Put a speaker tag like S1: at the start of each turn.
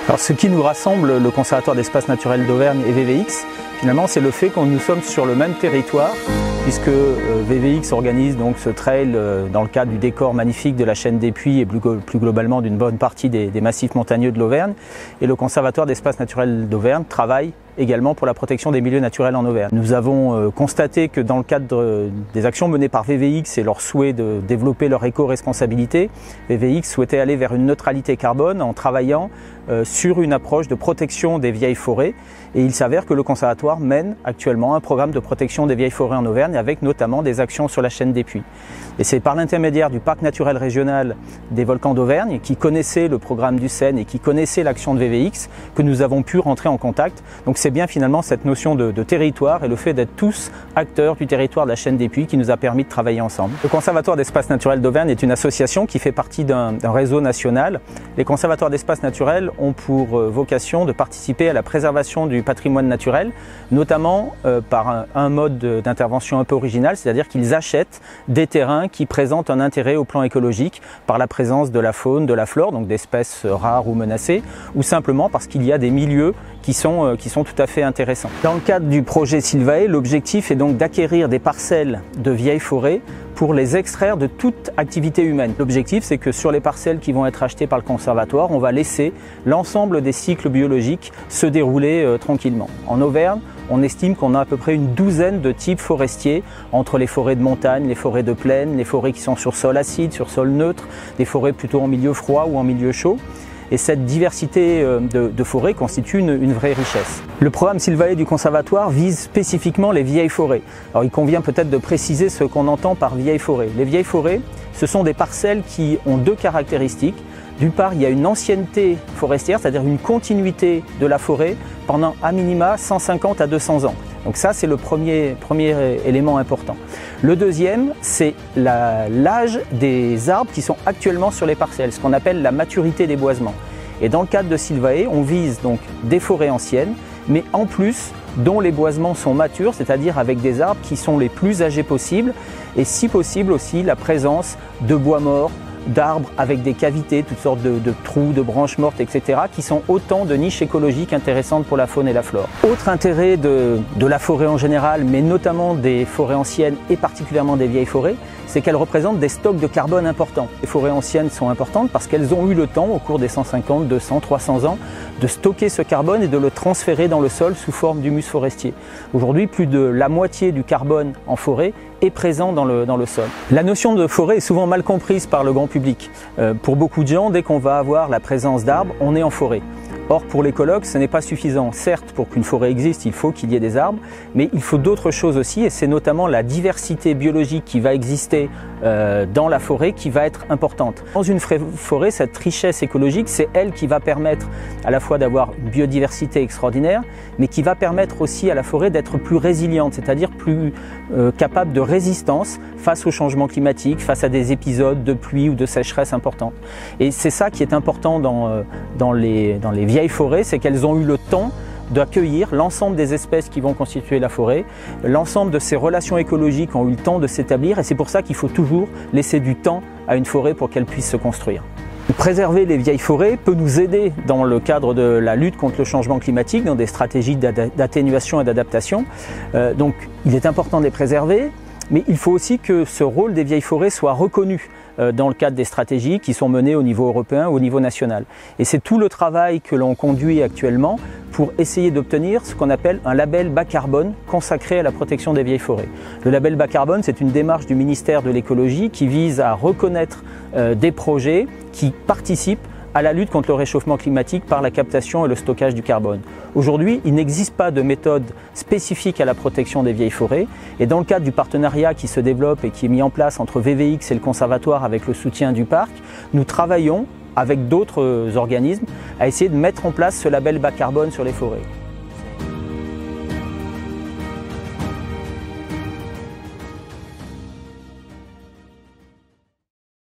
S1: Alors ce qui nous rassemble, le Conservatoire d'Espaces Naturels d'Auvergne et VVX, finalement c'est le fait que nous sommes sur le même territoire, puisque VVX organise donc ce trail dans le cadre du décor magnifique de la chaîne des Puys et plus globalement d'une bonne partie des massifs montagneux de l'Auvergne. Et le Conservatoire d'Espaces Naturels d'Auvergne travaille également pour la protection des milieux naturels en Auvergne. Nous avons constaté que dans le cadre des actions menées par VVX et leur souhait de développer leur éco-responsabilité, VVX souhaitait aller vers une neutralité carbone en travaillant sur une approche de protection des vieilles forêts. Et il s'avère que le Conservatoire mène actuellement un programme de protection des vieilles forêts en Auvergne avec notamment des actions sur la chaîne des Puys. Et c'est par l'intermédiaire du Parc naturel régional des volcans d'Auvergne, qui connaissait le programme du CEN et qui connaissait l'action de VVX, que nous avons pu rentrer en contact. Donc c'est bien finalement cette notion de territoire et le fait d'être tous acteurs du territoire de la chaîne des Puys qui nous a permis de travailler ensemble. Le Conservatoire d'Espaces Naturels d'Auvergne est une association qui fait partie d'un réseau national. Les conservatoires d'espaces naturels ont pour vocation de participer à la préservation du patrimoine naturel, notamment par un mode d'intervention un peu original, c'est-à-dire qu'ils achètent des terrains qui présentent un intérêt au plan écologique par la présence de la faune, de la flore, donc d'espèces rares ou menacées, ou simplement parce qu'il y a des milieux qui sont tout à fait intéressants. Dans le cadre du projet Sylvae, l'objectif est donc d'acquérir des parcelles de vieilles forêts pour les extraire de toute activité humaine. L'objectif, c'est que sur les parcelles qui vont être achetées par le conservatoire, on va laisser l'ensemble des cycles biologiques se dérouler tranquillement. En Auvergne, on estime qu'on a à peu près une douzaine de types forestiers, entre les forêts de montagne, les forêts de plaine, les forêts qui sont sur sol acide, sur sol neutre, des forêts plutôt en milieu froid ou en milieu chaud. Et cette diversité de forêts constitue une vraie richesse. Le programme Sylvae du Conservatoire vise spécifiquement les vieilles forêts. Alors il convient peut-être de préciser ce qu'on entend par vieilles forêts. Les vieilles forêts, ce sont des parcelles qui ont deux caractéristiques. D'une part, il y a une ancienneté forestière, c'est-à-dire une continuité de la forêt pendant à minima 150 à 200 ans. Donc ça, c'est le premier élément important. Le deuxième, c'est l'âge des arbres qui sont actuellement sur les parcelles, ce qu'on appelle la maturité des boisements. Et dans le cadre de Sylvae, on vise donc des forêts anciennes, mais en plus dont les boisements sont matures, c'est-à-dire avec des arbres qui sont les plus âgés possibles, et si possible aussi la présence de bois morts, d'arbres avec des cavités, toutes sortes de trous, de branches mortes, etc., qui sont autant de niches écologiques intéressantes pour la faune et la flore. Autre intérêt de la forêt en général, mais notamment des forêts anciennes et particulièrement des vieilles forêts, c'est qu'elles représentent des stocks de carbone importants. Les forêts anciennes sont importantes parce qu'elles ont eu le temps, au cours des 150, 200, 300 ans, de stocker ce carbone et de le transférer dans le sol sous forme d'humus forestier. Aujourd'hui, plus de la moitié du carbone en forêt est présent dans le sol. La notion de forêt est souvent mal comprise par le grand public. Pour beaucoup de gens, dès qu'on va avoir la présence d'arbres, on est en forêt. Or, pour l'écologue, ce n'est pas suffisant. Certes, pour qu'une forêt existe, il faut qu'il y ait des arbres, mais il faut d'autres choses aussi, et c'est notamment la diversité biologique qui va exister dans la forêt qui va être importante. Dans une forêt, cette richesse écologique, c'est elle qui va permettre à la fois d'avoir une biodiversité extraordinaire, mais qui va permettre aussi à la forêt d'être plus résiliente, c'est-à-dire plus capable de résistance face au changement climatique, face à des épisodes de pluie ou de sécheresse importants. Et c'est ça qui est important dans les vieilles forêts, c'est qu'elles ont eu le temps d'accueillir l'ensemble des espèces qui vont constituer la forêt, l'ensemble de ces relations écologiques ont eu le temps de s'établir et c'est pour ça qu'il faut toujours laisser du temps à une forêt pour qu'elle puisse se construire. Préserver les vieilles forêts peut nous aider dans le cadre de la lutte contre le changement climatique, dans des stratégies d'atténuation et d'adaptation. Donc il est important de les préserver, mais il faut aussi que ce rôle des vieilles forêts soit reconnu dans le cadre des stratégies qui sont menées au niveau européen ou au niveau national. Et c'est tout le travail que l'on conduit actuellement pour essayer d'obtenir ce qu'on appelle un label bas carbone consacré à la protection des vieilles forêts. Le label bas carbone, c'est une démarche du ministère de l'écologie qui vise à reconnaître des projets qui participent à la lutte contre le réchauffement climatique par la captation et le stockage du carbone. Aujourd'hui, il n'existe pas de méthode spécifique à la protection des vieilles forêts et dans le cadre du partenariat qui se développe et qui est mis en place entre VVX et le Conservatoire avec le soutien du parc, nous travaillons avec d'autres organismes à essayer de mettre en place ce label bas carbone sur les forêts.